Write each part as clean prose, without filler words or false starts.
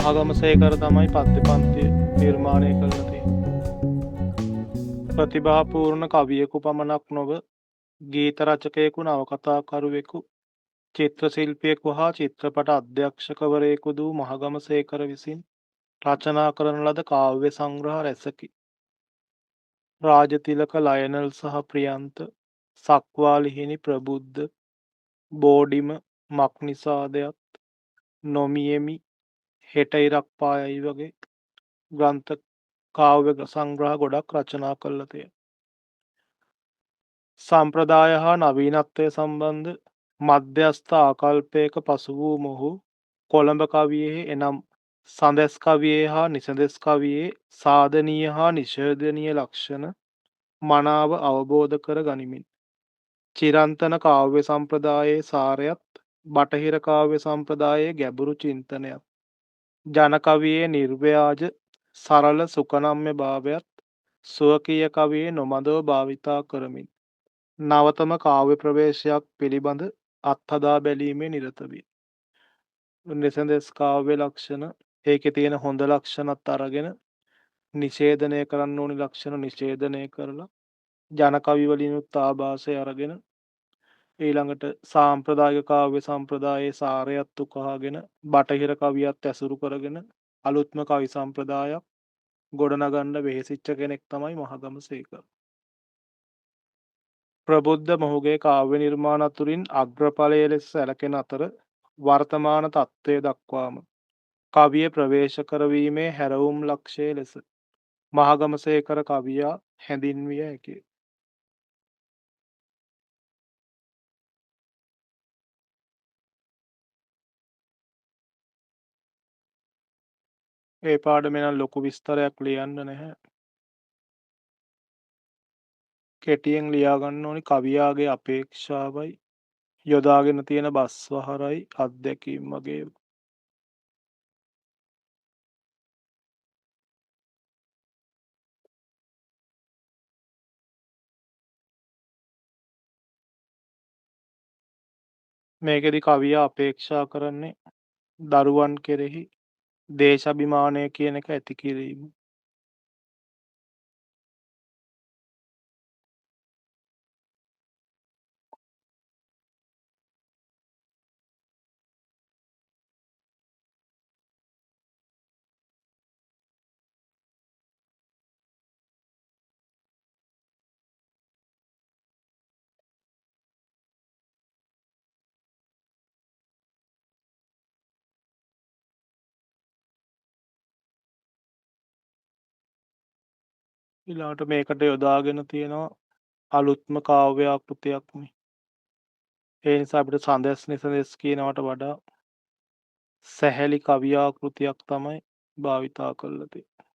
මහගමසේකර තමයි පද්‍ය පන්තිය නිර්මාණය කරලා තියෙන්නේ. ප්‍රතිභාපූර්ණ කවියෙකු පමණක් නොව ගීත රචකයෙකු, නවකතාකරුවෙකු, චිත්‍ර ශිල්පියෙකු හා චිත්‍රපට අධ්‍යක්ෂකවරයෙකු වූ මහගමසේකර විසින් රචනා කරන ලද කාව්‍ය සංග්‍රහ රැසකි. රාජතිලක, ලයනල් සහ ප්‍රියන්ත, සක්වාලිහිණි, ප්‍රබුද්ධ, බෝඩිම, මක්නිසාදයත්, නොමියෙමි, හෙට ඉරක් පායයි වගේ ග්‍රන්ථ කාව්‍ය සංග්‍රහ ගොඩක් රචනා කරලා තියෙනවා. සම්ප්‍රදාය හා නවීනත්වය සම්බන්ධ මධ්‍යස්ථ ආකල්පයක පසු වූ මොහු කොළඹ කවියෙහි එනම් සඳෙස් කවියේ හා නිසඳෙස් කවියේ සාධනීය හා නිෂේධනීය ලක්ෂණ මනාව අවබෝධ කර ගනිමින් චිරන්තන කාව්‍ය සම්ප්‍රදායේ සාරයත් බටහිර කාව්‍ය සම්ප්‍රදායේ ගැඹුරු චින්තනයත් ජන කවියේ නිර්ව්‍යාජ සරල සුකනම්‍ය භාවයත් ස්වකීය කවියේ නොමදව භාවිතා කරමින් නවතම කාව්‍ය ප්‍රවේශයක් පිළිබඳ අත්හදා බැලීමේ නිරත වේ. නිසඳෙස් කාව්‍ය ලක්ෂණ ඒකේ තියෙන හොඳ ලක්ෂණත් අරගෙන නිෂේධනය කරන්න ඕනි ලක්ෂණ නිෂේධනය කරලා ජන කවි වලිනුත් ආభాසය අරගෙන ඊළඟට සාම්ප්‍රදායික කාව්‍ය සම්ප්‍රදායේ සාරයත් උකහාගෙන බටහිර කවියත් ඇසුරු කරගෙන අලුත්ම කවි සම්ප්‍රදායක් ගොඩනගන්න වෙහෙසිච්ච කෙනෙක් තමයි මහගමසේකර. ප්‍රබුද්ධ මොහුගේ කාව්‍ය නිර්මාණ අතුරින් අග්‍රඵලය ලෙස සැලකෙන අතර වර්තමාන තත්ත්වය දක්වාම කවිය ප්‍රවේශ කරවීමේ හැරවුම් ලක්ෂය ලෙස මහගමසේකර කවියා හැඳින්විය හැකිය. ඒ පාඩමේ නම් ලොකු විස්තරයක් ලියන්න නැහැ. කෙටියෙන් ලියාගන්න ඕනි කවියාගේ අපේක්ෂාවයි යොදාගෙන තියෙන බස්වහරයි අත්දැකීම් වගේ. මේකෙදි කවියා අපේක්ෂා කරන්නේ දරුවන් කෙරෙහි දේශාභිමානය කියන එක ඇති කිරීම. ඊළඟට මේකට යොදාගෙන තියෙනවා අලුත්ම කාව්‍යාකෘතියක්නේ. ඒ නිසා අපිට සඳස් නිසඳෙස් කියනවට වඩා සැහැලි කවියාකෘතියක් තමයි භාවිතා කරලා තියෙන්නේ.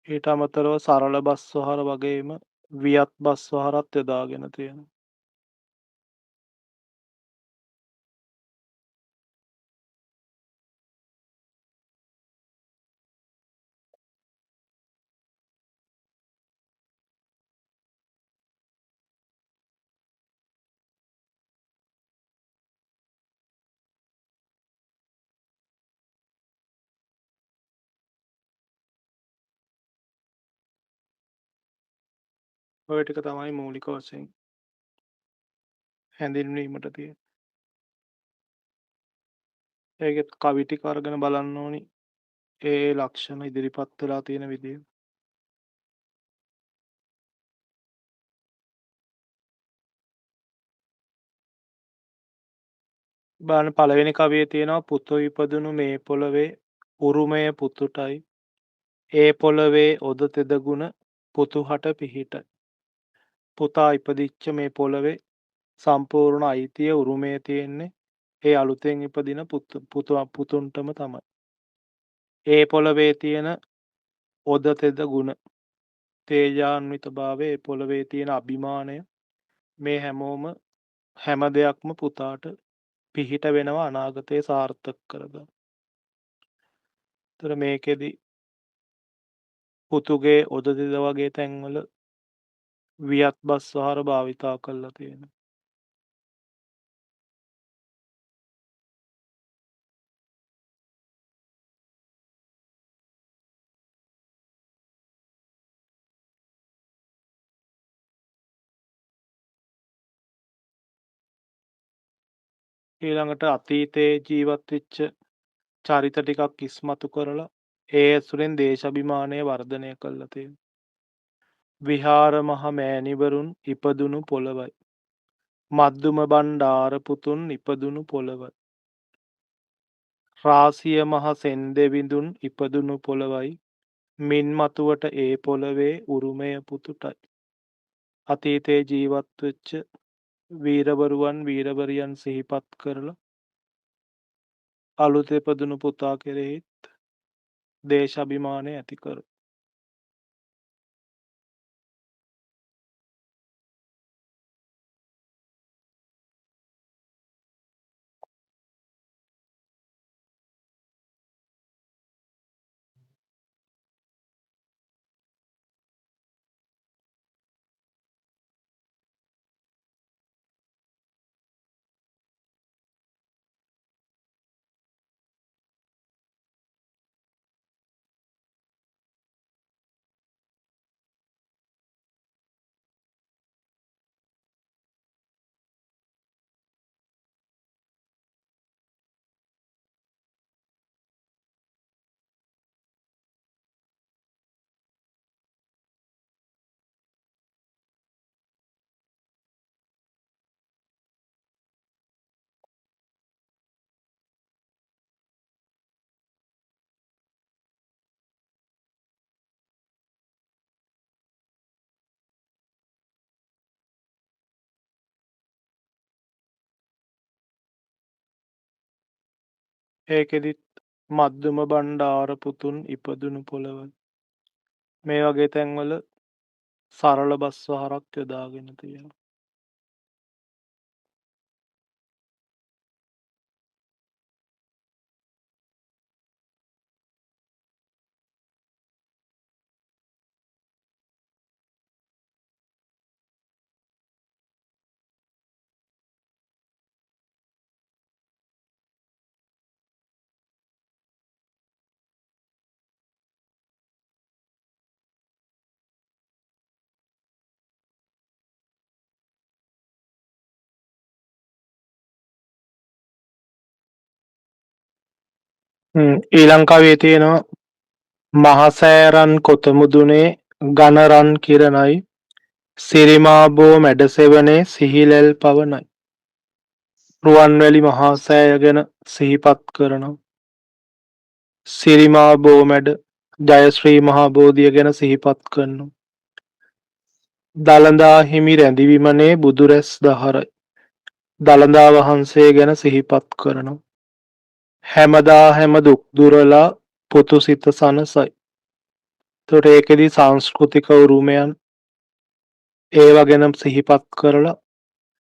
ඊට අමතරව සරල බස්වහර වගේම වියත් බස්වහරත් යොදාගෙන තියෙනවා. ඔය ටික තමයි මූලික වශයෙන් හැඳින්වීමට තියෙන්නේ. ඒකෙත් කවි ටික අරගෙන බලන්න ඕනි ඒ ලක්ෂණ ඉදිරිපත් වෙලා තියෙන විදිය. බලන්න පළවෙනි කවියේ තියෙනවා පුතු ඉපදුණු මේ පොළවේ උරුමය පුතුටයි ඒ පොළවේ ඔද තෙදගුණ පුතුහට පිහිටයි. පුතා ඉපදිච්ච මේ පොළවේ සම්පූර්ණ අයිතිය උරුමය තියෙන්නේ ඒ අලුතෙන් ඉපදින පුතුන්ටම තමයි. ඒ පොළවේ තියෙන ඔද තෙද ගුණ තේජාන්විත භාවය ඒ පොළවේ තියෙන අභිමානය මේ හැම දෙයක්ම පුතාට පිහිට වෙනවා අනාගතය සාර්ථක කරගන්න. තොර මේකෙදි පුතුගේ ඔද තෙද වගේ තැන්වල වියත් බස් ආහාර භාවිතා කරලා තියෙනවා. ඊළඟට අතීතයේ ජීවත් වෙච්ච චරිත ටිකක් ඉස්මතු කරලා ඒ ඇසුරෙන් දේශාභිමානය වර්ධනය කරලා තියෙනවා. විහාර මහ මෑණිවරුන් ඉපදුණු පොළවයි. මද්දුම බණ්ඩාර පුතුන් ඉපදුණු පොළවයි. රාසිය මහ සෙන්දෙවිඳුන් ඉපදුණු පොළවයි. මින් මතුවට ඒ පොළවේ උරුමය පුතුටයි. අතීතයේ ජීවත් වෙච්ච වීරවරුවන් වීරවරියන් සිහිපත් කරලා අලුත ඉපදුණු පුතා කෙරෙහිත් දේශාභිමානය ඇති කර. ඒකෙදිත් මද්දුම බණ්ඩාර පුතුන් ඉපදුණු පොළවයි. මේ වගේ තැන්වල සරල බස් වහරක් යොදාගෙන තියෙනවා. ඊ ලංකාවේ තියෙනවා මහසෑරන් කොතමුදුනේ ගණරන් කිරණයි සිරිමාබෝ මැඩසෙවනේ සිහිලැල් පවනයි. රුවන්වැලි මහාසෑය ගැන සිහිපත් කරනවා. සිරිමාබෝ මැඩ ජයශ්‍රී මහා බෝධිය ගැන සිහිපත් කරනවා. දළදා හිමි රැඳිවිමනේ බුදුරැස් දහරයි. දළදා වහන්සේ ගැන සිහිපත් කරනවා. හැමදා හැම දුක්දුරලා පුතු සිත සනසයි. තොට ඒකෙදී සංස්කෘතික උරුමයන් ඒව ගැනම් සිහිපත් කරලා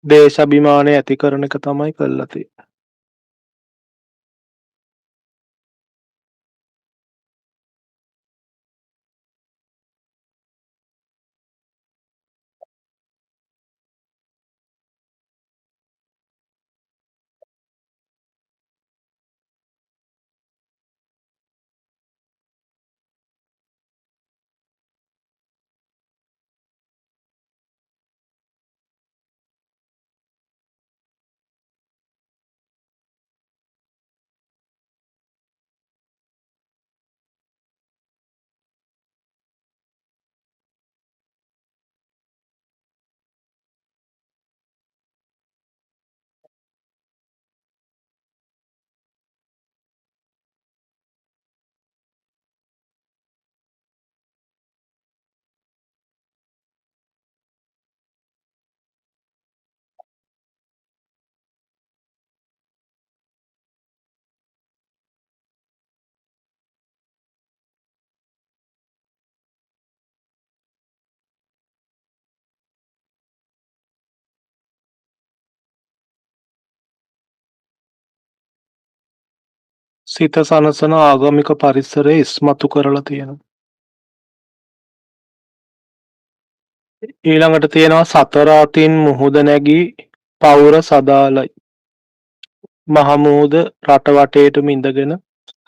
දේශභිමානය ඇති කරන එක තමයි කල්ලති. සිත සනසන ආගමික පරිසරය ඉස්මතු කරලා තියෙනවා. ඊළඟට තියෙනවා සතර අතින් මුහුද නැගී පවුර සදාලයි. මහමුහුද රට වටේටම ඉඳගෙන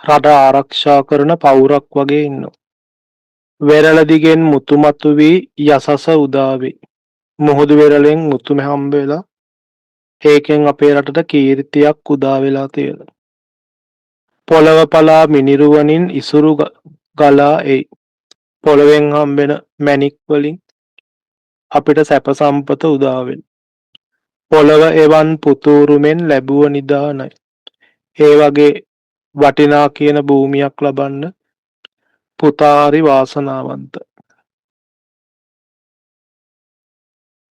රට ආරක්ෂා කරන පවුරක් වගේ ඉන්නවා. වෙරළ දිගෙන් මුතු මතු වී යසස උදා වෙයි. මුහුදු වෙරළෙන් මුතුම හම්බ වෙලා ඒකෙන් අපේ රටට කීර්තියක් උදා වෙලා තියෙනවා. පොළව පලා මිනිරුවනින් ඉසුරු ගලා එයි. පොළවෙන් හම්බෙන මැණික් වලින් අපිට සැප සම්පත උදා වෙනවා. පොළව එවන් පුතූරුමෙන් ලැබුව නිදානයි. ඒ වගේ වටිනා කියන භූමියක් ලබන්න පුතා හරි වාසනාවන්ත.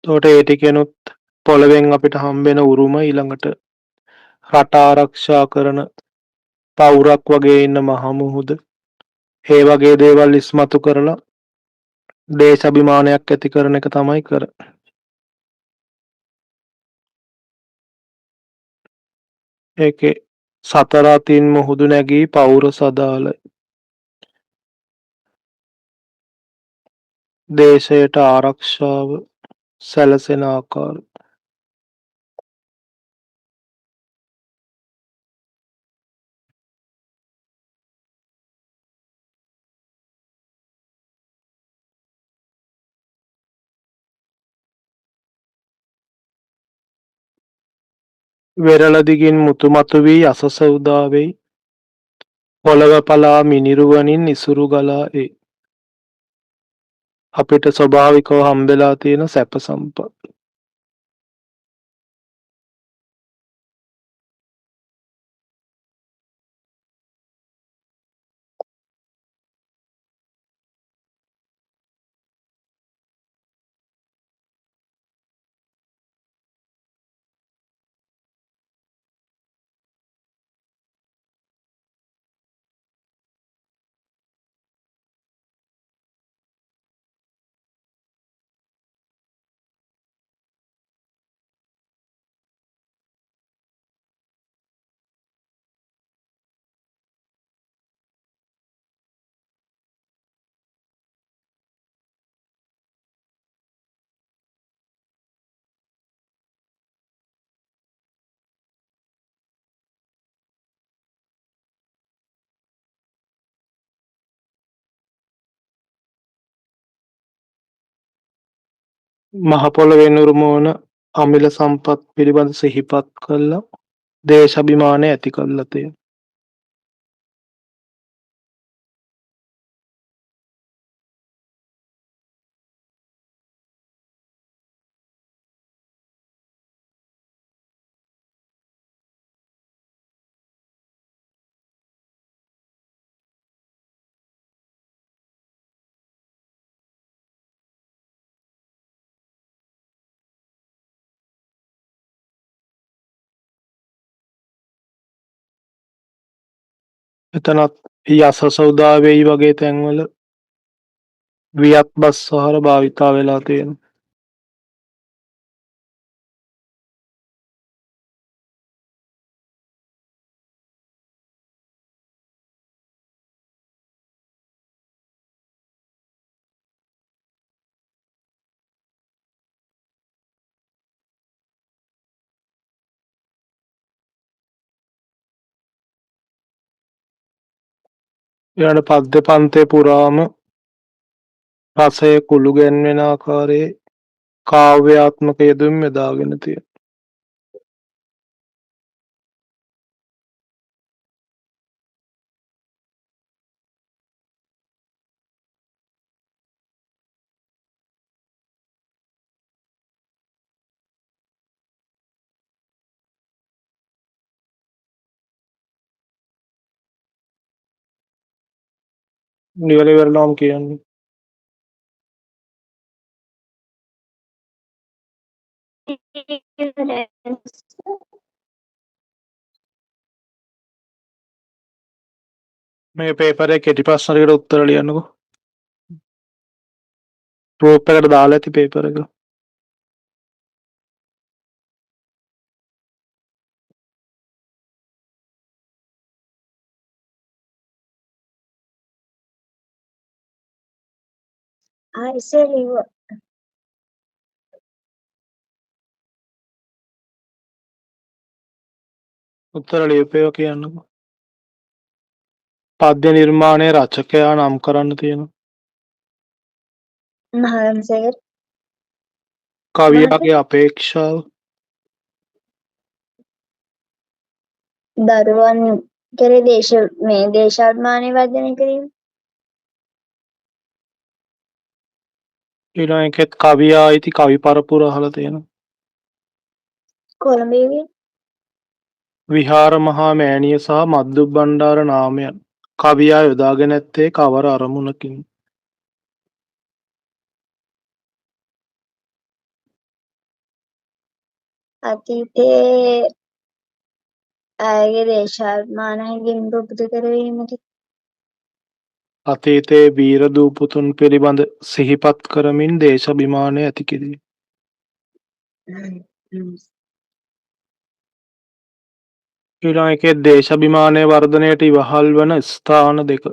එතකොට ඒ ටිකෙනුත් පොළවෙන් අපිට හම්බෙන උරුම ඊළඟට රට ආරක්ෂා කරන පවුරක් වගේ ඉන්න මහමුහුද ඒ වගේ දේවල් ඉස්මතු කරලා දේශාභිමානයක් ඇති කරන එක තමයි කරන්නේ. ඒකේ සතර අතින් මුහුදු නැගී පවුර සදාලයි. දේශයට ආරක්ෂාව සැලසෙන ආකාරය. වෙරළ දිගින් මුතු මතු වී යසස උදා වෙයි. පොළව පලා මිනිරුවනින් ඉසුරු ගලා එයි. අපිට ස්වභාවිකව හම්බෙලා තියෙන සැප සම්පත්. මහ පොළොවෙන් උරුම වන අමිල සම්පත් පිළිබඳ සිහිපත් කළා දේශාභිමානය ඇති කරලා තියෙනවා. එතනත් යසස උදා වෙයි වගේ තැන්වල වියත් බස් සහර භාවිතා වෙලා තියෙනවා. ඊළඟ පද්‍ය පන්තේ පුරාම රසය කුළු ගැන්වෙන ආකාරයේ කාව්‍යාත්මක යෙදුම් යොදාගෙන තියෙනවා. නිවැරදි වෙරළාම් කියන්නේ මේ පේපරේ කෙටි ප්‍රශ්න ටිකට උත්තර ලියන්නකෝ. ගෲප් එකට දාලා ඇති පේපර් එක. I say උත්තර ලියපේවා කියන්නකෝ. පද්‍ය නිර්මාණයේ රචකයා නම් කරන්න තියෙනවා. මහවංශයක කවියාගේ අපේක්ෂාව. දරුවන් කෙරේ දේශාභිමානය වර්ධනය කිරීම. ඊළඟ එකෙත් කවියා අයිති කවි පරපුර අහලා තියෙනවා. කොළඹේ විහාර මහා මෑණිය සහ මද්දුබ්බණ්ඩාර නාමයන් කවියා යොදාගෙන ඇත්තේ කවර අරමුණකින්? අතීතයේ ඇයගේ දේශාභිමාන හැඟීම් පුබුදු කරවීමට. අතීතයේ වීර දූපුතුන් පිළිබඳ සිහිපත් කරමින් දේශාභිමානය ඇති කිරීම. ඊළඟ එකේ දේශාභිමානය වර්ධනයට ඉවහල් වන ස්ථාන දෙක.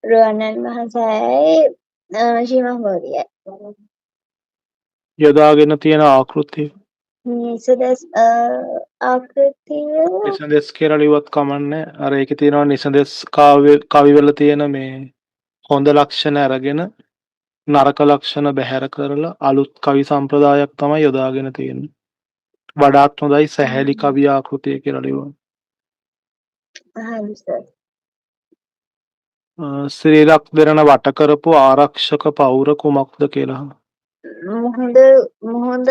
රුවන්වැලි මහා සෑයයි ශ්‍රී මහබෝධියයි. යොදාගෙන තියෙන ආකෘතිය. නිසදස් ආකෘතිය නිසඳෙස් කියලා ලිව්වත් කමන්නේ. අර ඒකේ තියෙනවා නිසඳෙස් කවිවල තියෙන මේ හොඳ ලක්ෂණ අරගෙන නරක ලක්ෂණ බැහැර කරලා අලුත් කවි සම්ප්‍රදායක් තමයි යොදාගෙන තියෙන්නේ. වඩාත් හොඳයි සැහැලි කවි ආකෘතිය කියලා ලියුවා. හරි සර්. ශ්‍රීලක් දෙරණ වට කරපු ආරක්ෂක පවුර කුමක්ද කියලා. මුහුද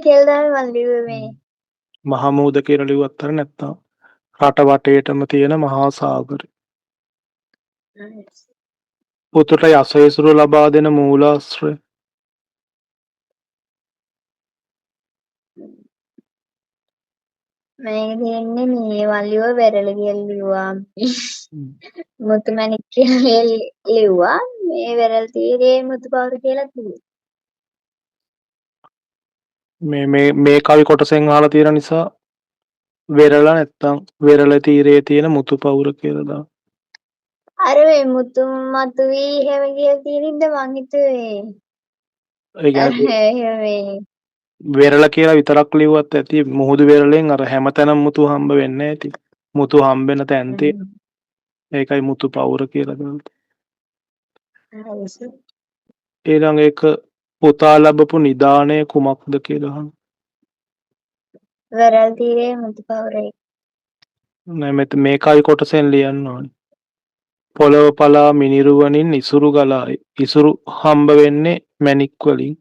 කියලා මම ලිව්වේ මේ. මහමූද කියලා ලිව්වත් හරිය නැත්නම් රට වටේටම තියෙන මහා සාගරය. පුතුට යසෙසුරු ලබා දෙන මූලාශ්‍රය. මේක තියෙන්නේ මේ වලිව වෙරළ කියලා ලිව්වා. මුතුමැණික් කියලා ලිව්වා. මේ වෙරළ තීරයේ මුතු පවුර කියලා කිව්වා. මේ කවි කොටසෙන් අහලා තියෙන නිසා වෙරළ නැත්තම් වෙරළ තීරයේ තියෙන මුතු පවුර කියලා දාන්න. අර මේ මුතු මතුවී හැම කියලා තියෙනින්ද මං හිතුවේ. ඒ කියන්නේ මේ වෙරළ කියලා විතරක් ලිව්වත් ඇති. මුහුදු වෙරළෙන් අර හැමතැනම මුතු හම්බ වෙන්නේ නැති. මුතු හම්බෙන තැන් තියෙන. ඒකයි මුතු පවුර කියලා දාන්නේ. ඊළඟ එක පුතා ලැබපු නිදාණය කුමක්ද කියලා අහනවා. වෙරළ තීරයේ මුතු පවුරේ. නෑ මේ කවි කොටසෙන් ලියන්න ඕනේ. පොළව පලා මිනිරුවනින් ඉසුරු ගලායි. ඉසුරු හම්බ වෙන්නේ මැණික් වලින්.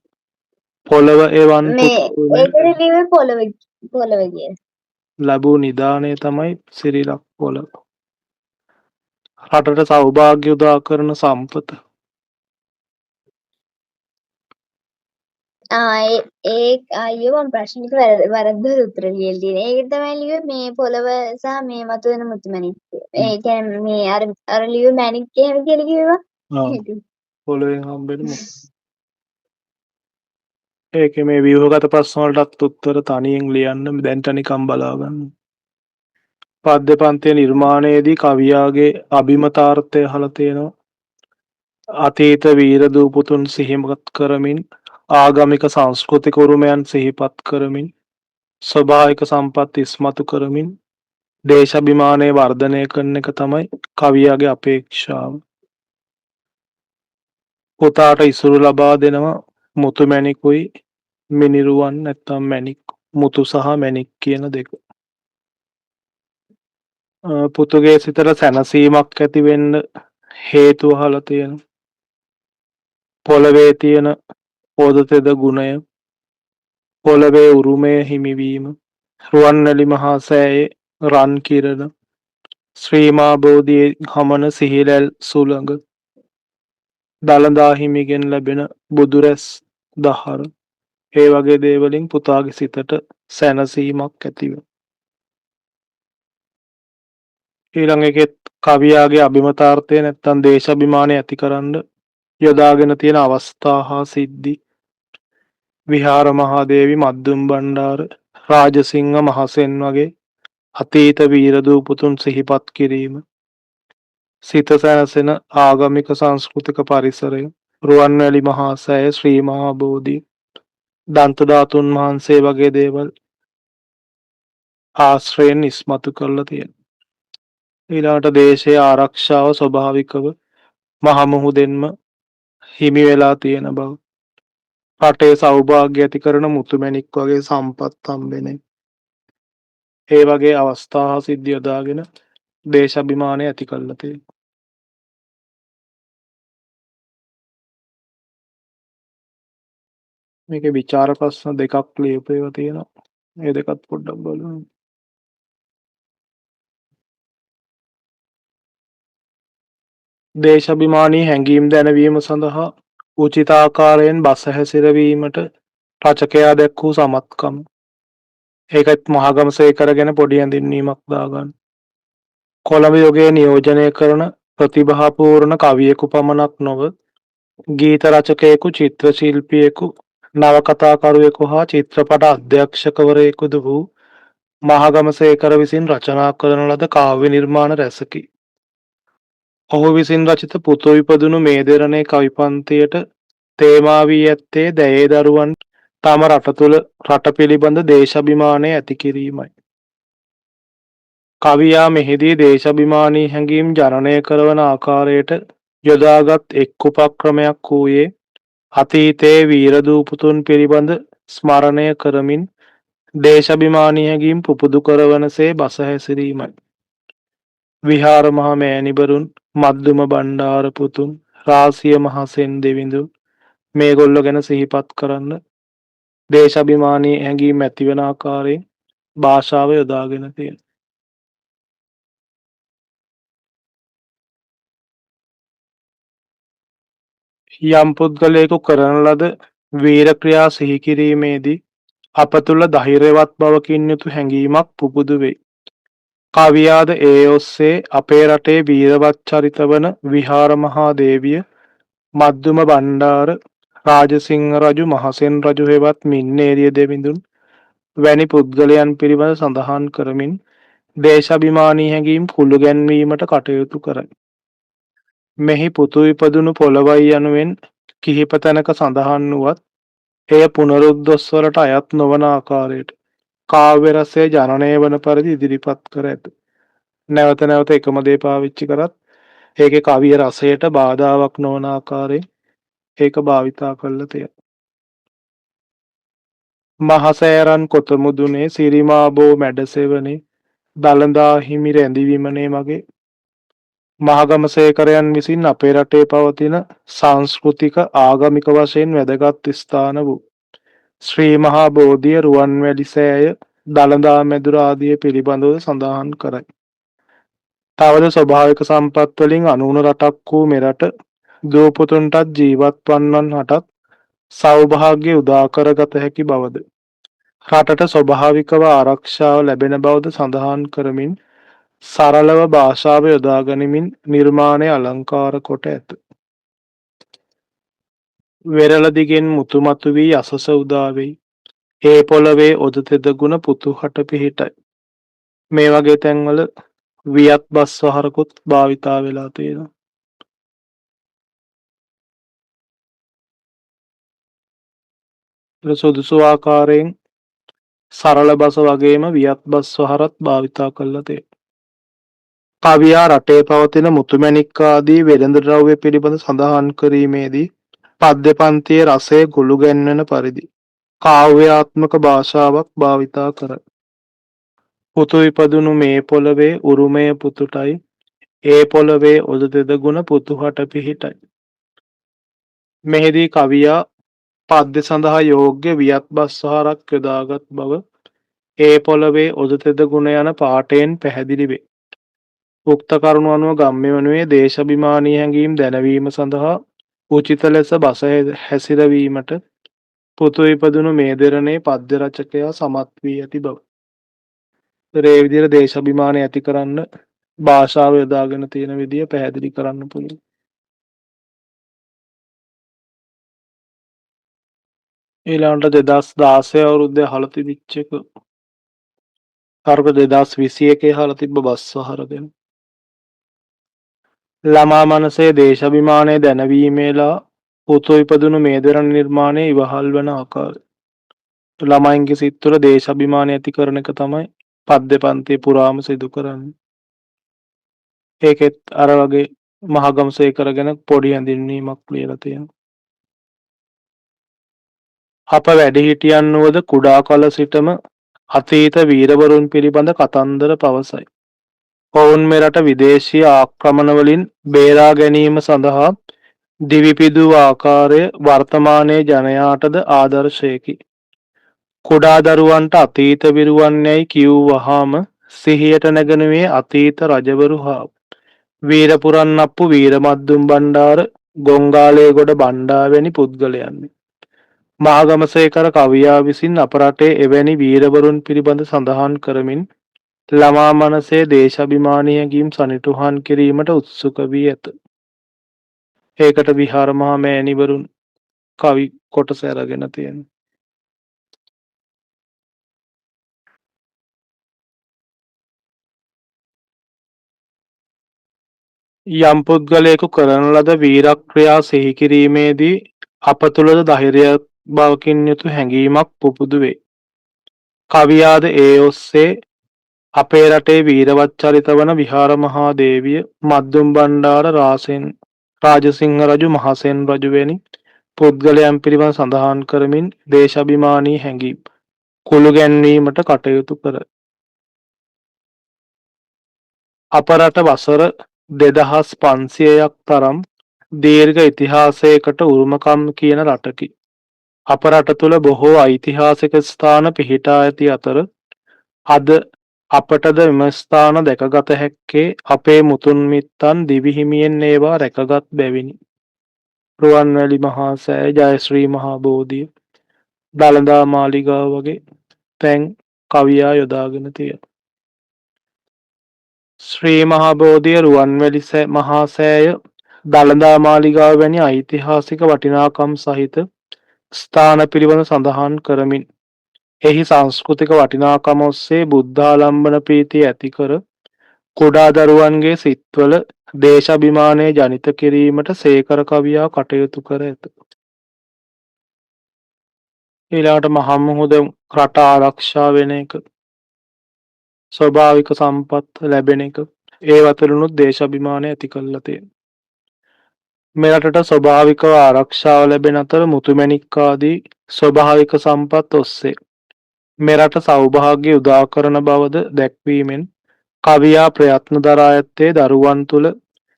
පොළව එවන් ඒකට ලිව්වේ පොළව කියලා. ලැබූ නිදාණය තමයි සිරිලක් පොළව. රටට සෞභාග්‍ය උදා කරන සම්පත. ඒ අයියෝ මම ප්‍රශ්නෙට වැරද්ද උත්තර ලියලා තියෙනවා. ඒක තමයි ලිව්වේ මේ පොළව සහ මේ මතුවෙන මුතුමැණික්. ඒ කියන්නේ මේ අර ලිව්වේ මැණික් එහෙම කියලා කිව්වා. පොළවෙන් හම්බෙන ඒකේ මේ ව්‍යුහගත ප්‍රශ්න වලටත් උත්තර තනියෙන් ලියන්න දැන්ට නිකම් බලා ගන්න. පද්‍ය පන්තිය නිර්මාණයේදී කවියාගේ අභිමතාර්ථය අහලා තියෙනවා. අතීත වීර දූපුතුන් සිහිපත් කරමින් ආගමික සංස්කෘතික උරුමයන් සිහිපත් කරමින් ස්වභාවික සම්පත් ඉස්මතු කරමින් දේශාභිමානය වර්ධනය කරන එක තමයි කවියාගේ අපේක්ෂාව. පුතාට ඉසුරු ලබා දෙනවා මුතු මැණිකුයි මිනිරුවන් නැත්තම් මැණික් මුතු සහ මැණික් කියන දෙක. පුතුගේ සිතට සැනසීමක් ඇති වෙන්න හේතු අහලා තියෙනවා. පොළවේ තියෙන පොද තෙද ගුණය, පොළවේ උරුමය හිමිවීම, රුවන්වැලි මහා සෑයේ රන් කිරණ, ශ්‍රී මහා බෝධියේ හමන සිහිලැල් සුළඟ, දළදා හිමිගෙන් ලැබෙන බුදුරැස් දහර, ඒ වගේ දේවලින් පුතාගේ සිතට සැනසීමක් ඇති වෙනවා. ඊළඟ එකෙත් කවියාගේ අභිමතාර්ථය නැත්තම් දේශාභිමානය ඇතිකරන්න යොදාගෙන තියෙන අවස්ථා හා සිද්ධි. විහාර මහාදේවි මද්දුම්බණ්ඩාර රාජසිංහ මහසෙන් වගේ අතීත වීර දූපුතුන් සිහිපත් කිරීම. සිත සැනසෙන ආගමික සංස්කෘතික පරිසරය. රුවන්වැලි මහා සෑය ශ්‍රී මහා බෝධිය දන්ත ධාතුන් වහන්සේ වගේ දේවල් ආශ්‍රයෙන් ඉස්මතු කරලා තියෙනවා. ඊළඟට දේශයේ ආරක්ෂාව ස්වභාවිකව මහමුහුදෙන්ම හිමි වෙලා තියෙන බව. රටේ සෞභාග්‍ය ඇති කරන මුතුමැණික් වගේ සම්පත් හම්බෙන එක. ඒ වගේ අවස්ථා හා සිද්ධි යොදාගෙන දේශාභිමානය ඇති කරලා තියෙනවා. මේකේ විචාර ප්‍රශ්න දෙකක් ලියපු ඒවා තියෙනවා. ඒ දෙකත් පොඩ්ඩක් බලමු. දේශාභිමානී හැඟීම් දැනවීම සඳහා උචිතාකාරයෙන් බස හැසිරවීමට රචකයා දැක් වූ සමත්කම. ඒකත් මහාගමසේකර ගැන පොඩි හැඳින්වීමක් දාගන්න. කොළඹ යුගයේ නියෝජනය කරන ප්‍රතිභාපූර්ණ කවියෙකු පමණක් නොව ගීත රචකයෙකු, චිත්‍ර ශිල්පියෙකු, නවකතාකරුවෙකු හා චිත්‍රපට අධ්‍යක්ෂකවරයෙකුද වූ මහාගමසේකර විසින් රචනා කරන ලද කාව්‍ය නිර්මාණ රැසකි. ඔහු විසින් රචිත පුතු ඉපදුණු මේ දෙරණේ කවි පන්තියට තේමා වී ඇත්තේ දැයේ දරුවන් තම රට තුළ රට පිළිබඳ දේශාභිමානය ඇති කිරීමයි. කවියා මෙහිදී දේශාභිමානී හැඟීම් ජනනය කරවන ආකාරයට යොදාගත් එක් උපක්‍රමයක් වූයේ අතීතයේ වීර දූපුතුන් පිළිබඳ ස්මරණය කරමින් දේශාභිමානී හැඟීම් පුපුදු කරවනසේ බස හැසිරීමයි. විහාර මහ මෑණිවරුන්, මද්දුම බණ්ඩාර පුතුන්, රාසිය මහ සෙන් දෙවිඳුන් මේගොල්ලෝ ගැන සිහිපත් කරන්න දේශාභිමානී හැඟීම් ඇතිවන ආකාරයෙන් භාෂාව යොදාගෙන තියෙනවා. යම් පුද්ගලයෙකු කරන ලද වීර ක්‍රියා සිහි කිරීමේදී අප තුළ ධෛර්යවත් බවකින් යුතු හැඟීමක් පුබුදු වේ. කවියාද ඒ ඔස්සේ අපේ රටේ වීරවත් චරිත වන විහාර මහා දේවිය, මද්දුම බණ්ඩාර, රාජසිංහ රජු, මහසෙන් රජු හෙවත් මින්නේරිය දෙවිඳුන් වැනි පුද්ගලයන් පිළිබඳ සඳහන් කරමින් දේශාභිමානී හැඟීම් කුළු ගැන්වීමට කටයුතු කරයි. මෙහි පුතු ඉපදුණු පොළවයි යනුවෙන් කිහිප තැනක සඳහන් වුවත් එය පුනරුද්දොස්වලට අයත් නොවන ආකාරයට කාව්‍ය රසය ජනනය වන පරිදි ඉදිරිපත් කර ඇත. නැවත නැවත එකම දේ පාවිච්චි කරත් ඒකේ කවිය රසයට බාධාවක් නොවන ආකාරයෙන් ඒක භාවිතා කරලා තියෙනවා. මහසෑරන් කොත මුදුනේ සිරිමාබෝ මැඩසෙවනේ දළදා හිමි රැඳි විමනේ මගේ මහගමසේකරයන් විසින් අපේ රටේ පවතින සංස්කෘතික ආගමික වශයෙන් වැදගත් ස්ථාන වූ ශ්‍රී මහා බෝධිය, රුවන්වැලි සෑය, දළදා මැදුර ආදිය පිළිබඳව සඳහන් කරයි. තවද ස්වභාවික සම්පත් වලින් අනූන රටක් වූ මෙරට දූපුතුන්ටත් ජීවත් වන්නන් හටත් සෞභාග්‍ය උදා කරගත හැකි බවද රටට ස්වභාවිකව ආරක්ෂාව ලැබෙන බවද සඳහන් කරමින් සරලව භාෂාව යොදා ගනිමින් නිර්මාණය අලංකාර කොට ඇත. වෙරළ දිගෙන් මුතු මතු වී යසස උදා වෙයි. ඒ පොළවේ ඔද තෙද ගුණ පුතු හට පිහිටයි. මේ වගේ තැන්වල වියත් බස් වහරකුත් භාවිතා වෙලා තියෙනවා. සුදුසු ආකාරයෙන් සරල බස වගේම වියත් බස් වහරත් භාවිතා කරලා තියෙනවා. කවියා රටේ පවතින මුතුමැණික් ආදී වෙළඳ ද්‍රව්‍ය පිළිබඳ සඳහන් කිරීමේදී පද්‍ය පන්තියේ රසය ගොළු ගැන්වෙන පරිදි කාව්‍යාත්මක භාෂාවක් භාවිතා කරයි. පුතු ඉපදුණු මේ පොළවේ උරුමය පුතුටයි, ඒ පොළවේ ඔද තෙද ගුණ පුතු හට පිහිටයි. මෙහිදී කවියා පද්‍ය සඳහා යෝග්‍ය වියත් බස් වහරක් යොදාගත් බව ඒ පොළවේ ඔද තෙද ගුණ යන පාඨයෙන් පැහැදිලි වේ. උක්ත කරුණු අනුව ගම්‍ය වනුයේ දේශාභිමානී හැඟීම් දැනවීම සඳහා උචිත ලෙස බස හැසිරවීමට පුතු ඉපදුණු මේ දෙරණේ පද්‍ය රචකයා සමත් වී ඇති බව. ඒ විදිහට දේශාභිමානය ඇති කරන්න භාෂාව යොදාගෙන තියෙන විදිය පැහැදිලි කරන්න පුළුවන්. ඊළඟට 2016 අවුරුද්දේ අහලා තිබිච්ච එක අර්ග 2021 අහලා තිබ්බ බස් වහර ගැන. ළමා මනසේ දේශාභිමානය දැනවීමේලා පුතු ඉපදුණු මේ දෙරණ නිර්මාණය ඉවහල් වන ආකාරය. ළමයින්ගේ සිත් තුළ දේශාභිමානය ඇති කරන එක තමයි පද්‍ය පන්තිය පුරාම සිදු කරන්නේ. ඒකෙත් අර වගේ මහාගමසේ කරගෙන පොඩි හැඳින්වීමක් ලියලා තියෙනවා. අප වැඩිහිටියන් වුවද කුඩා කල සිටම අතීත වීරවරුන් පිළිබඳ කතන්දර පවසයි. ඔවුන් මෙරට විදේශීය ආක්‍රමණවලින් බේරා ගැනීම සඳහා දිවිපිදූ ආකාරය වර්තමානයේ ජනයාටද ආදර්ශයකි. කුඩා දරුවන්ට අතීත විරුවන් යැයි කියූ වහාම සිහියට නැගෙනුයේ අතීත රජවරු හා වීරපුරන්නප්පු වීරමද්දුම් බණ්ඩාර ගොංගාලේගොඩ බණ්ඩා වැනි පුද්ගලයන්ය. මහාගමසේකර කවියා විසින් අප රටේ එවැනි වීරවරුන් පිළිබඳ සඳහන් කරමින් ළමා මනසේ දේශාභිමානී හැඟීම් සනිටුහන් කිරීමට උත්සුක වී ඇත. ඒකට විහාර මහා මෑණිවරුන් කවි කොටස අරගෙන තියෙනවා. යම් පුද්ගලයෙකු කරන ලද වීරක්‍රියා සිහි කිරීමේදී අප තුළද ධෛර්යයක් බවකින් යුතු හැඟීමක් පුබුදු වේ. කවියාද ඒ ඔස්සේ අපේ රටේ වීරවත් චරිත වන විහාර මහා දේවිය මද්දුම් බණ්ඩාර රාජසිංහ රජු මහසෙන් රජු වැනි පුද්ගලයන් පිළිබඳ සඳහන් කරමින් දේශාභිමානී හැඟීම් කුළු ගැන්වීමට කටයුතු කර. අප රට වසර 2500ක් තරම් දීර්ඝ ඉතිහාසයකට උරුමකම් කියන රටකි. අප රට තුළ බොහෝ ඓතිහාසික ස්ථාන පිහිටා ඇති අතර අද අපටද එම ස්ථාන දැකගත හැක්කේ අපේ මුතුන් මිත්තන් දිවිහිමියෙන් ඒවා රැකගත් බැවිනි. රුවන්වැලි මහා සෑය, ජයශ්‍රී මහා බෝධිය, දළදා මාලිගාව වගේ තැන් කවියා යොදාගෙන තියෙනවා. ශ්‍රී මහා බෝධිය, රුවන්වැලි මහා සෑය, දළදා මාලිගාව වැනි ඓතිහාසික වටිනාකම් සහිත ස්ථාන පිළිබඳ සඳහන් කරමින් එහි සංස්කෘතික වටිනාකම ඔස්සේ බුද්ධාලම්බන ප්‍රීතිය ඇති කර කුඩා දරුවන්ගේ සිත්වල දේශාභිමානය ජනිත කිරීමට සේකර කවියා කටයුතු කර ඇත. ඊළඟට මහමුහුද රට ආරක්ෂා වෙන එක, ස්වභාවික සම්පත් ලැබෙන එක, ඒ අතරිනුත් දේශාභිමානය ඇති කරලා තියෙනවා. මෙරටට ස්වභාවිකව ආරක්ෂාව ලැබෙන අතර මුතුමැණික් ආදී ස්වභාවික සම්පත් ඔස්සේ මෙරට සෞභාග්‍ය උදා කරන බවද දැක්වීමෙන් කවියා ප්‍රයත්න දරා ඇත්තේ දරුවන් තුළ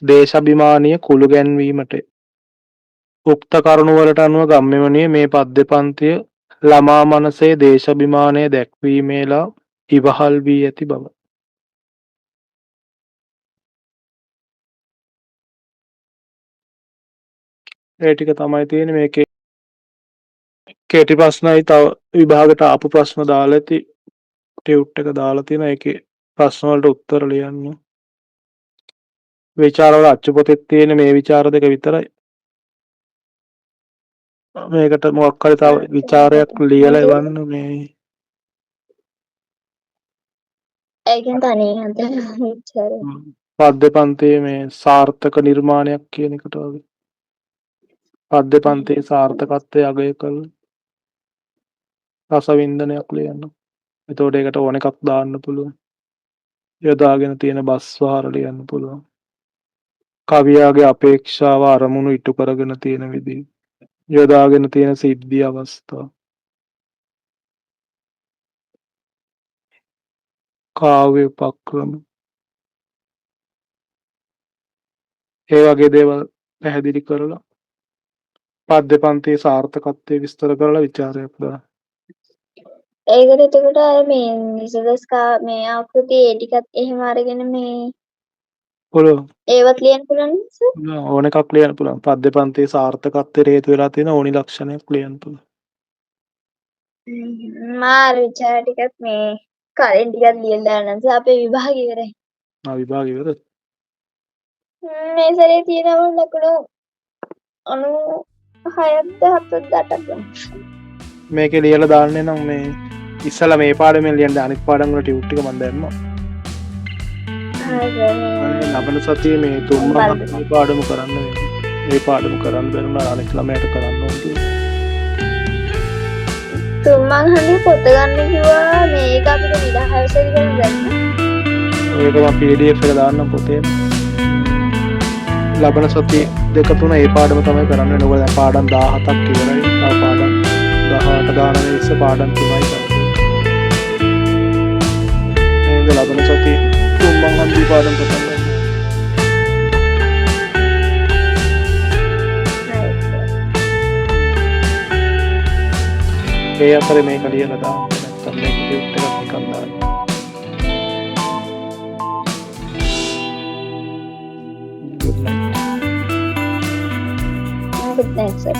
දේශාභිමානීය කුළු ගැන්වීමට. උක්ත කරුණුවලට අනුව ගම්මෙවණියේ මේ පද්‍ය පන්තිය ළමා මනසේ දේශාභිමානය දැක්වීමේලා ඉවහල් වී ඇති බව. ඒ ටික තමයි තියෙන්නේ මේකේ. කෙටි ප්‍රශ්නයි තව විභාගයට ආපු ප්‍රශ්න දාලා ඇති. ටියුට් එක දාලා තියෙන ඒකේ ප්‍රශ්න වලට උත්තර ලියන්න. විචාර වල අච්චු පොතේ තියෙන මේ විචාර දෙක විතරයි. මේකට මොකක් හරි තව විචාරයක් ලියලා එවන්න මේ. ඒකෙන් තනියෙන් හදන විචාරය. පද්‍ය පන්තියේ මේ සාර්ථක නිර්මාණයක් කියන එකට වගේ. පද්‍ය පන්තියේ සාර්ථකත්වය අගය කළ රසවින්දනයක් ලියන්න. එතකොට ඒකට ඕන එකක් දාන්න පුළුවන්. යොදාගෙන තියෙන බස්වාර ලියන්න පුළුවන්. කවියාගේ අපේක්ෂාව අරමුණු ඉටු කරගෙන තියෙන විදිහ. යොදාගෙන තියෙන සිද්ධි අවස්ථා. කාව්‍ය උපක්‍රම. ඒ වගේ දේවල් පැහැදිලි කරලා පද්‍ය පන්තියේ සාර්ථකත්වය විස්තර කරලා විචාරයක් දාන්න. ඒකට එතකොට අර මේ නිසදස්කා මේ ආකෘති ඒ ටිකත් එහෙම අරගෙන මේ පුළුවන්. ඒවත් ලියන්න පුළුවන් නේද? ඕන එකක් ලියන්න පුළුවන්. පද්‍ය පන්තියේ සාර්ථකත්වයට හේතු වෙලා තියෙන ඕනි ලක්ෂණයක් ලියන්න පුළුවන්. මාර විචාර ටිකත් මේ කලින් ටිකක් ලියලා දාන්න නිසා අපේ විභාගය ඉවරයි. විභාග ඉවරද? මේ සැරේ තියෙනවා ලකුණු 96ක්ද 78ක්ද. මේකේ ලියලා දාන්නේ නම් මේ ඉස්සලා මේ පාඩමෙන් ලියන්න අනිත් පාඩම් වල ටියුට් ටික මම දැම්මා. ලබන සතියේ මේ තුන්ම පාඩම කරන්න වෙනවා. මේ පාඩම කරන්න බැරුණා අනිත් ළමයට කරන්න ඕනේ. තුම්මන් හන්දිය පොත ගන්න කිව්වා මේක අපිට නිදහසට කරන් ගන්න. ඒක මම PDF එක දාන්නම් පොතේම. ලබන සති දෙක තුන ඒ පාඩම තමයි කරන්න වෙන්නේ. ඔයගොල්ලෝ දැන් පාඩම් 17ක් ඉවරයි. තව පාඩම් 18 ගානක ඉස්ස පාඩම් 3යි කරන්නේ. එහෙනම් ලබන සති තුම්මන් හන්දිය පාඩම් පටන් ගන්න. ඒ අතරේ මේක ලියලා දාන්න. නැත්නම් මේක ටියුට් එකක් නිකන් දාන්න. Good night. Good night, sir.